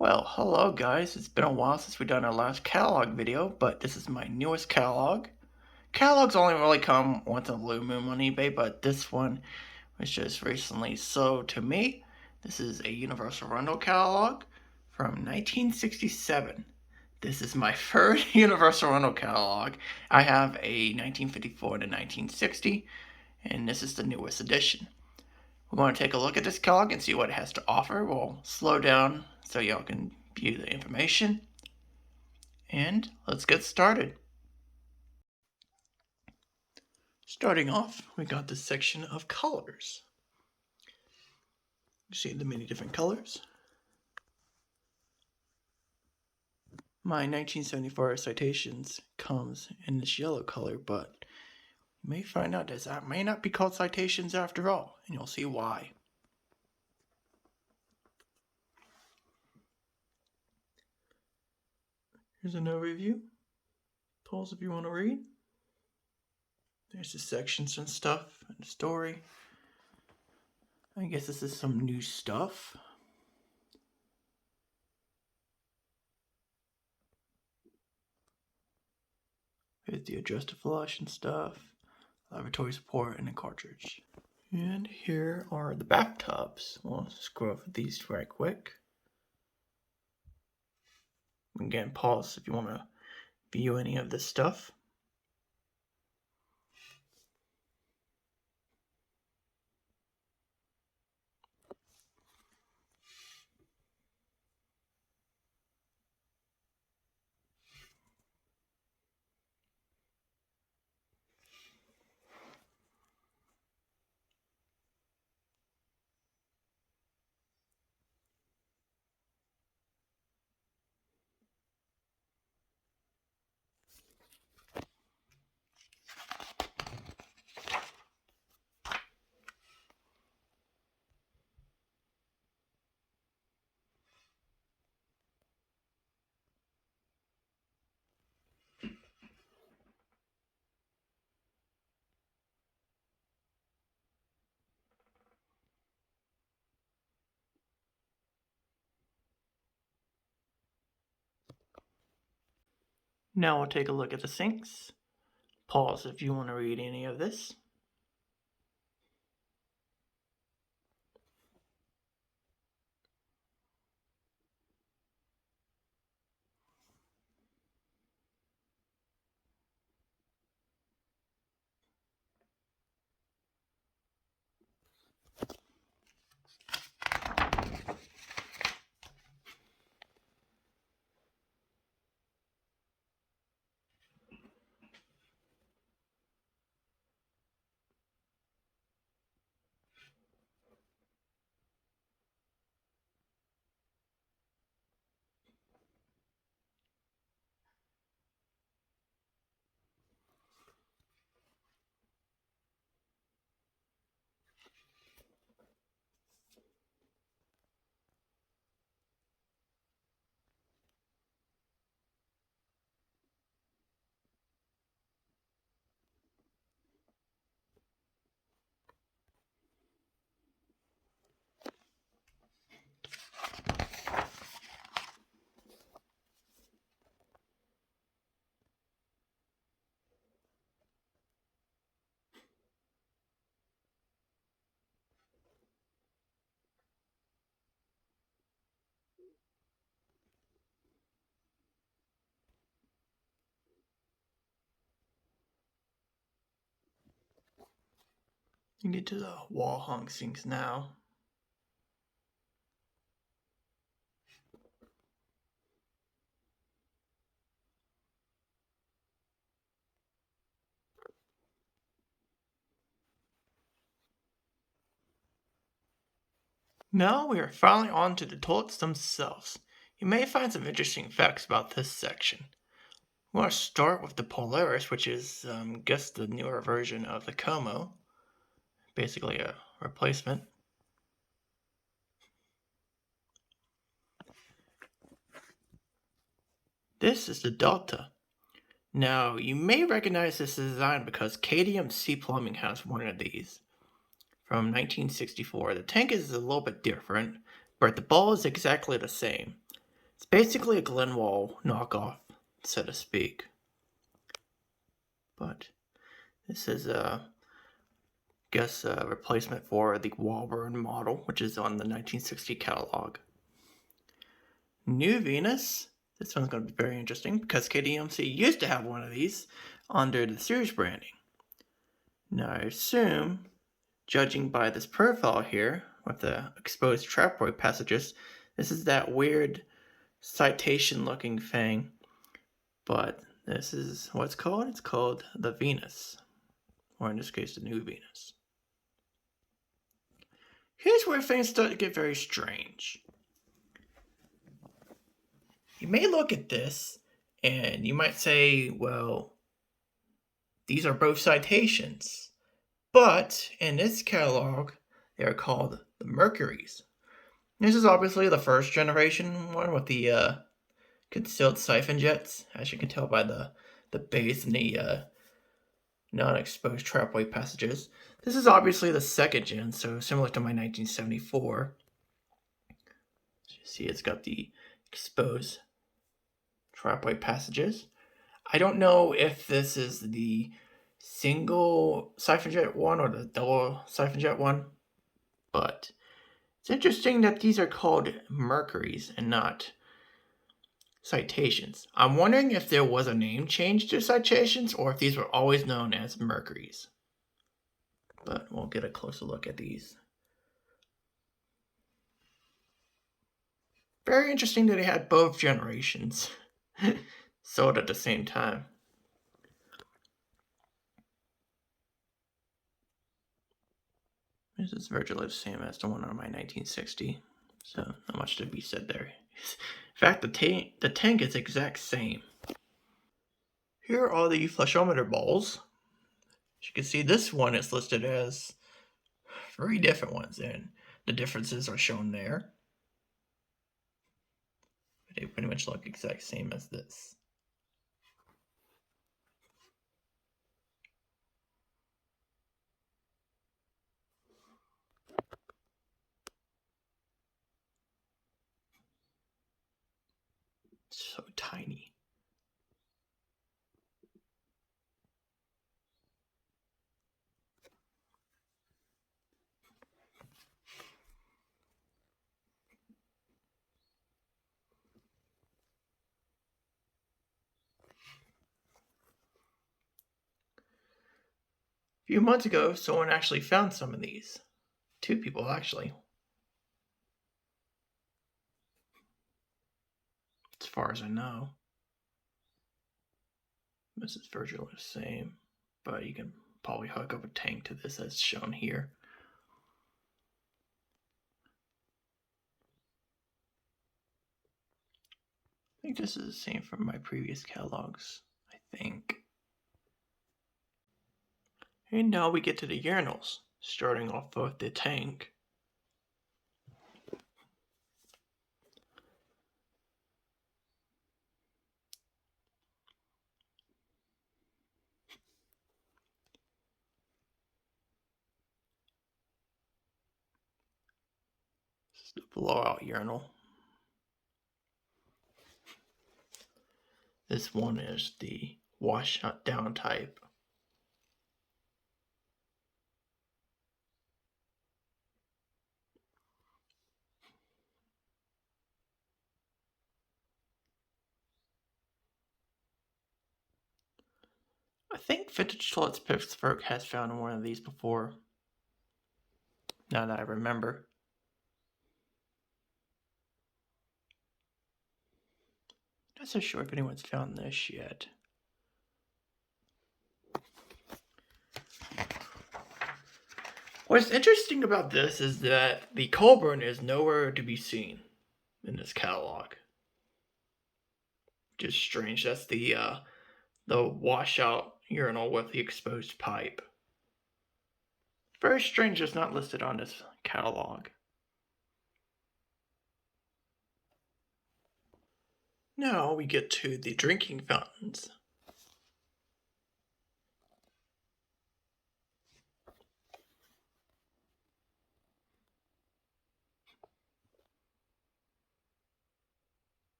Well, hello guys. It's been a while since we've done our last catalog video, but this is my newest catalog. Catalogs only really come once in a blue moon on eBay, but this one was just recently. So to me, this is a Universal Rundle catalog from 1967. This is my third Universal Rundle catalog. I have a 1954 to 1960, and this is the newest edition. We're going to take a look at this catalog and see what it has to offer. We'll slow down so y'all can view the information. And let's get started. Starting off, we got this section of colors. You see the many different colors. My 1974 Citations comes in this yellow color, but you may find out that may not be called Citations after all, and you'll see why. Here's an overview. Pause if you want to read. There's the sections and stuff, and the story. I guess this is some new stuff. Here's the address to flush and stuff. Lavatory support and a cartridge. And here are the bathtubs. We'll scroll over these right quick. Again, pause if you want to view any of this stuff. Now we'll take a look at the sinks. Pause if you want to read any of this. You get to the wall hung sinks now. Now we are finally on to the toilets themselves. You may find some interesting facts about this section. We want to start with the Polaris, which is, I guess, the newer version of the Como. Basically a replacement. This is the Delta. Now, you may recognize this design because KDM-C Plumbing has one of these. From 1964. The tank is a little bit different, but the ball is exactly the same. It's basically a Glenwall knockoff, so to speak. But this is a replacement for the Walburn model, which is on the 1960 catalog. New Venus. This one's going to be very interesting because KDMC used to have one of these under the series branding. Now I assume, judging by this profile here with the exposed trapdoor passages, this is that weird citation looking thing, but this is what it's called. It's called the Venus, or in this case the New Venus. Here's where things start to get very strange. You may look at this and you might say, well, these are both citations, but in this catalog they are called the Mercuries. This is obviously the first generation one with the concealed siphon jets, as you can tell by the base and the non-exposed trapway passages. This is obviously the second gen, so similar to my 1974. As you see, it's got the exposed trapway passages. I don't know if this is the single siphon jet one or the double siphon jet one, but it's interesting that these are called Mercuries and not citations. I'm wondering if there was a name change to citations or if these were always known as Mercuries. But we'll get a closer look at these. Very interesting that they had both generations sold at the same time. This is virtually the same as the one on my 1960, so not much to be said there. In fact, the tank is exact same. Here are all the flashometer balls. As you can see, this one is listed as 3 different ones, and the differences are shown there. They pretty much look exact same as this. So tiny. A few months ago, someone actually found some of these. 2 people, actually. As far as I know. This is virtually the same, but you can probably hook up a tank to this as shown here. I think this is the same from my previous catalogs, I think. And now we get to the urinals, starting off with the tank. This is the blowout urinal. This one is the washout down type. I think Vintage Toilets Pittsburgh has found one of these before, now that I remember. Not so sure if anyone's found this yet. What's interesting about this is that the Colburn is nowhere to be seen in this catalog. Just strange. That's the washout urinal with the exposed pipe. Very strange it's not listed on this catalog. Now we get to the drinking fountains.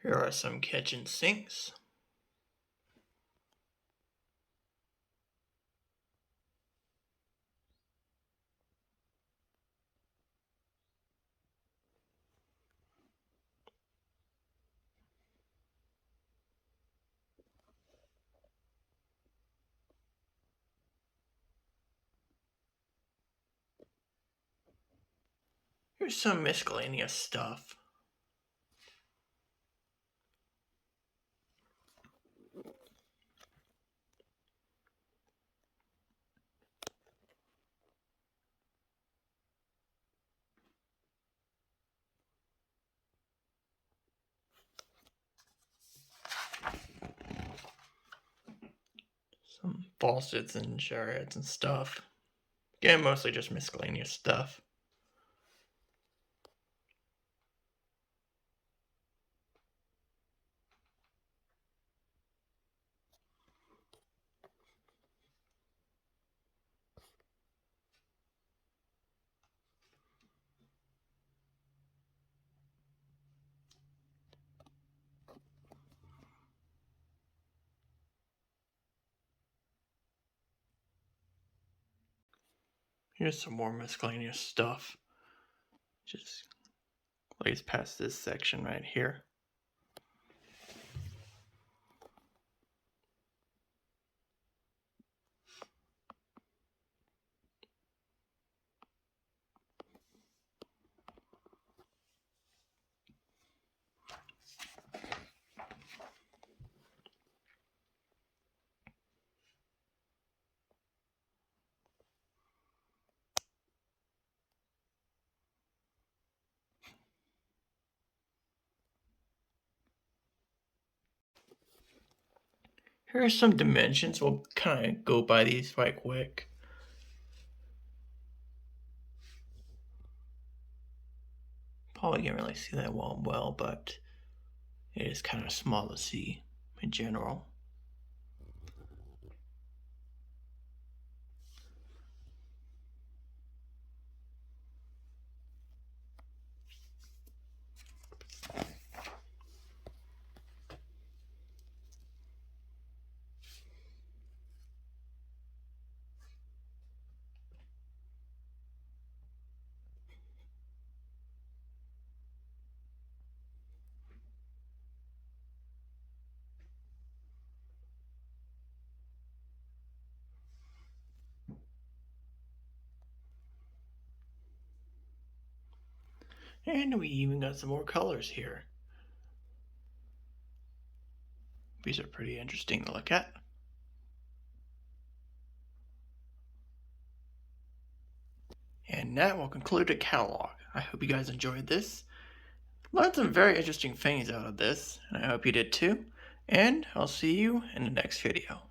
Here are some kitchen sinks. Here's some miscellaneous stuff. Some faucets and shower heads and stuff. Again, mostly just miscellaneous stuff. Here's some more miscellaneous stuff. Just lays past this section right here. Here are some dimensions. We'll kind of go by these quite quick. Probably can't really see that well, but it is kind of small to see in general. And we even got some more colors here. These are pretty interesting to look at. And that will conclude the catalog. I hope you guys enjoyed this. Learned some very interesting things out of this, and I hope you did too. And I'll see you in the next video.